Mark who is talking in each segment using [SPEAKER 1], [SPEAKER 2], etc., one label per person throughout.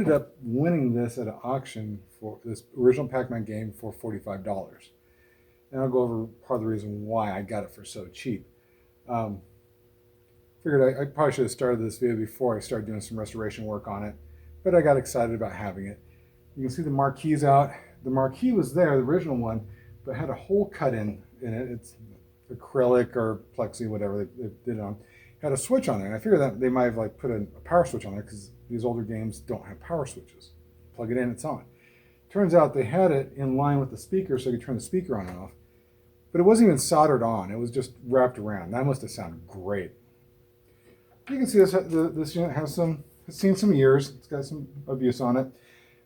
[SPEAKER 1] ended up winning this at an auction for this original Pac-Man game for $45. And I'll go over part of the reason why I got it for so cheap. Figured I probably should have started this video before I started doing some restoration work on it, but I got excited about having it. You can see the marquees out. The marquee was there, the original one, but had a hole cut in it. It's acrylic or plexi, whatever they did it on. Had a switch on there, and I figured that they might have like put a power switch on there because these older games don't have power switches. Plug it in, it's on. Turns out they had it in line with the speaker so you could turn the speaker on and off, but it wasn't even soldered on. It was just wrapped around. That must have sounded great. You can see this unit has seen some years. It's got some abuse on it.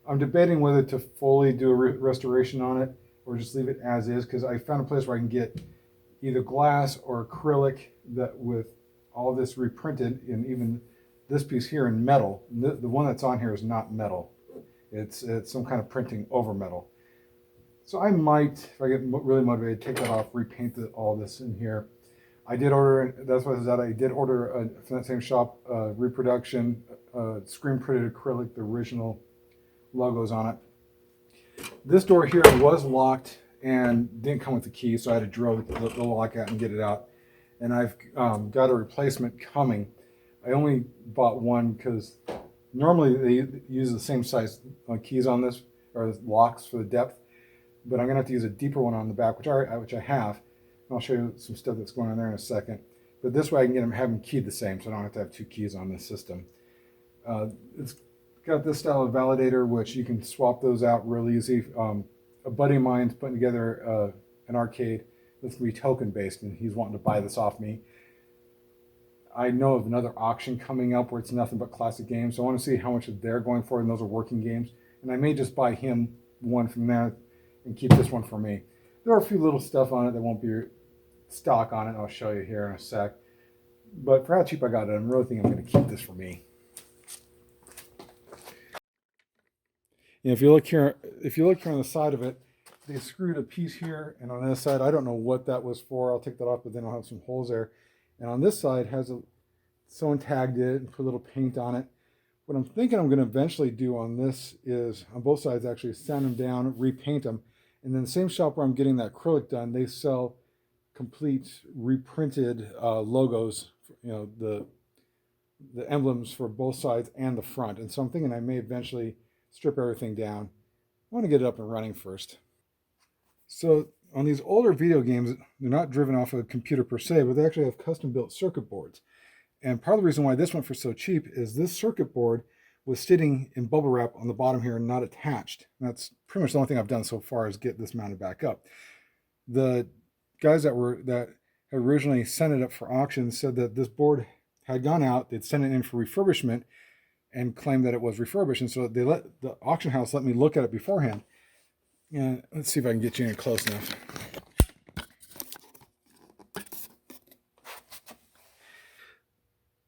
[SPEAKER 1] I'm debating whether to fully do a restoration on it or just leave it as is, because I found a place where I can get either glass or acrylic that with all of this reprinted, and even this piece here in metal. The one that's on here is not metal. It's some kind of printing over metal. So I might, if I get really motivated, take that off, repaint all this in here. I did order, that's what I was at, I did order from that same shop, reproduction, screen printed acrylic, the original logos on it. This door here was locked and didn't come with the key, so I had to drill the lock out and get it out. And I've got a replacement coming. I only bought one because normally they use the same size keys on this, or locks for the depth, but I'm gonna have to use a deeper one on the back, which I have. I'll show you some stuff that's going on there in a second. But this way I can have them keyed the same, so I don't have to have two keys on this system. It's got this style of validator, which you can swap those out real easy. A buddy of mine's putting together an arcade that's going to be token based, and he's wanting to buy this off me. I know of another auction coming up where it's nothing but classic games, so I want to see how much they're going for, and those are working games. And I may just buy him one from there and keep this one for me. There are a few little stuff on it that won't be stock on it. I'll show you here in a sec. But for how cheap I got it, I'm really thinking I'm going to keep this for me. And if you look here on the side of it, they screwed a piece here, and on this side, I don't know what that was for. I'll take that off, but then I'll have some holes there. And on this side someone tagged it and put a little paint on it. What I'm thinking I'm going to eventually do on this is, on both sides, actually sand them down, repaint them. And then the same shop where I'm getting that acrylic done, they sell complete reprinted logos, you know, the emblems for both sides and the front. And so I'm thinking I may eventually strip everything down. I want to get it up and running first. So on these older video games, they're not driven off of a computer per se, but they actually have custom built circuit boards. And part of the reason why this went for so cheap is this circuit board was sitting in bubble wrap on the bottom here and not attached. And that's pretty much the only thing I've done so far is get this mounted back up. The guys that had originally sent it up for auction said that this board had gone out, they'd sent it in for refurbishment and claimed that it was refurbished. And so they let the auction house let me look at it beforehand. And let's see if I can get you in close enough.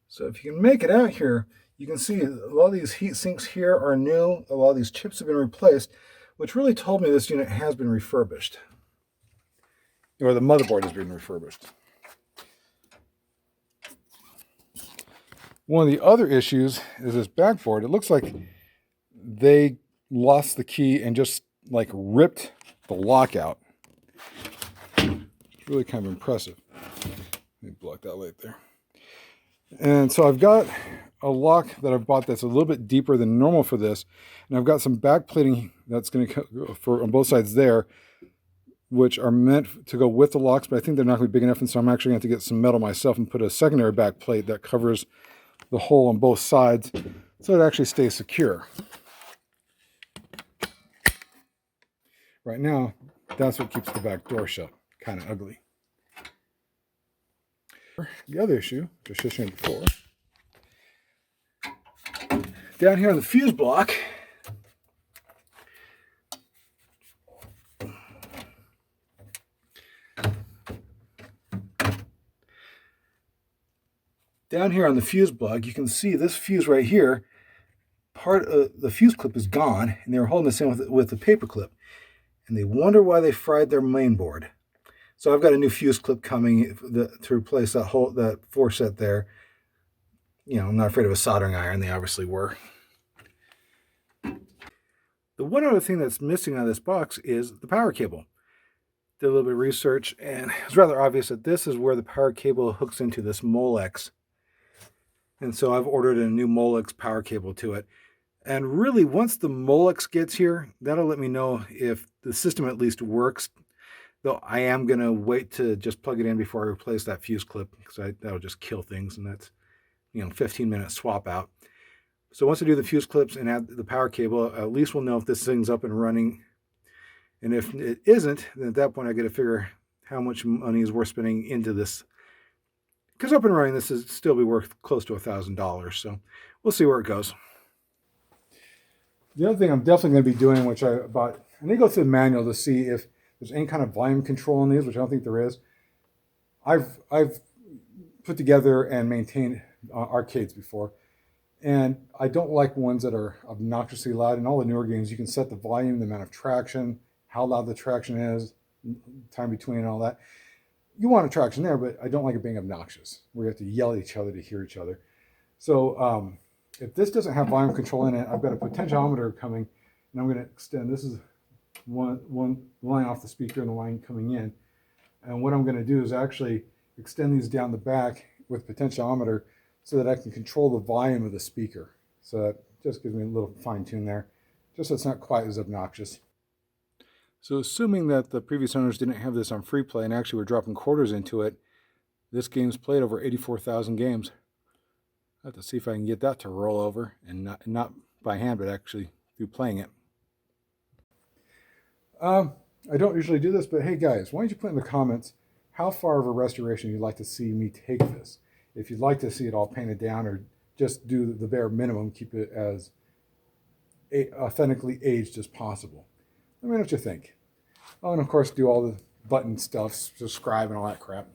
[SPEAKER 1] So if you can make it out here, you can see a lot of these heat sinks here are new. A lot of these chips have been replaced, which really told me this unit has been refurbished. Or the motherboard has been refurbished. One of the other issues is this backboard. It looks like they lost the key and just like ripped the lock out. It's really kind of impressive. Let me block that light there. And so I've got a lock that I've bought that's a little bit deeper than normal for this. And I've got some back plating that's going to go for on both sides there, which are meant to go with the locks, but I think they're not going to be big enough. And so I'm actually going to have to get some metal myself and put a secondary back plate that covers the hole on both sides so it actually stays secure. Right now, that's what keeps the back door shut. Kind of ugly. The other issue, just showing before, down here on the fuse block, you can see this fuse right here. Part of the fuse clip is gone, and they were holding this in with the paper clip. And they wonder why they fried their main board. So I've got a new fuse clip coming to replace that 4 set there. You know, I'm not afraid of a soldering iron. They obviously were. The one other thing that's missing out of this box is the power cable. Did a little bit of research, and it's rather obvious that this is where the power cable hooks into this Molex. And so I've ordered a new Molex power cable to it. And really, once the Molex gets here, that'll let me know if the system at least works. Though I am going to wait to just plug it in before I replace that fuse clip, because that'll just kill things, and that's 15-minute swap out. So once I do the fuse clips and add the power cable, at least we'll know if this thing's up and running. And if it isn't, then at that point I got to figure how much money is worth spending into this. Because up and running, this is still be worth close to $1,000. So we'll see where it goes. The other thing I'm definitely going to be doing, which I bought, I need to go through the manual to see if there's any kind of volume control on these, which I don't think there is. I've put together and maintained arcades before, and I don't like ones that are obnoxiously loud. In all the newer games, you can set the volume, the amount of traction, how loud the traction is, time between, and all that. You want a traction there, but I don't like it being obnoxious, where you have to yell at each other to hear each other. So if this doesn't have volume control in it, I've got a potentiometer coming, and I'm going to extend. This is one line off the speaker and the line coming in. And what I'm going to do is actually extend these down the back with potentiometer so that I can control the volume of the speaker. So that just gives me a little fine tune there, just so it's not quite as obnoxious. So assuming that the previous owners didn't have this on free play and actually were dropping quarters into it, this game's played over 84,000 games. I have to see if I can get that to roll over, and not by hand, but actually through playing it. I don't usually do this, but hey guys, why don't you put in the comments how far of a restoration you'd like to see me take this? If you'd like to see it all painted down, or just do the bare minimum, keep it as authentically aged as possible. Let me know what you think. Oh, and of course do all the button stuff, subscribe and all that crap.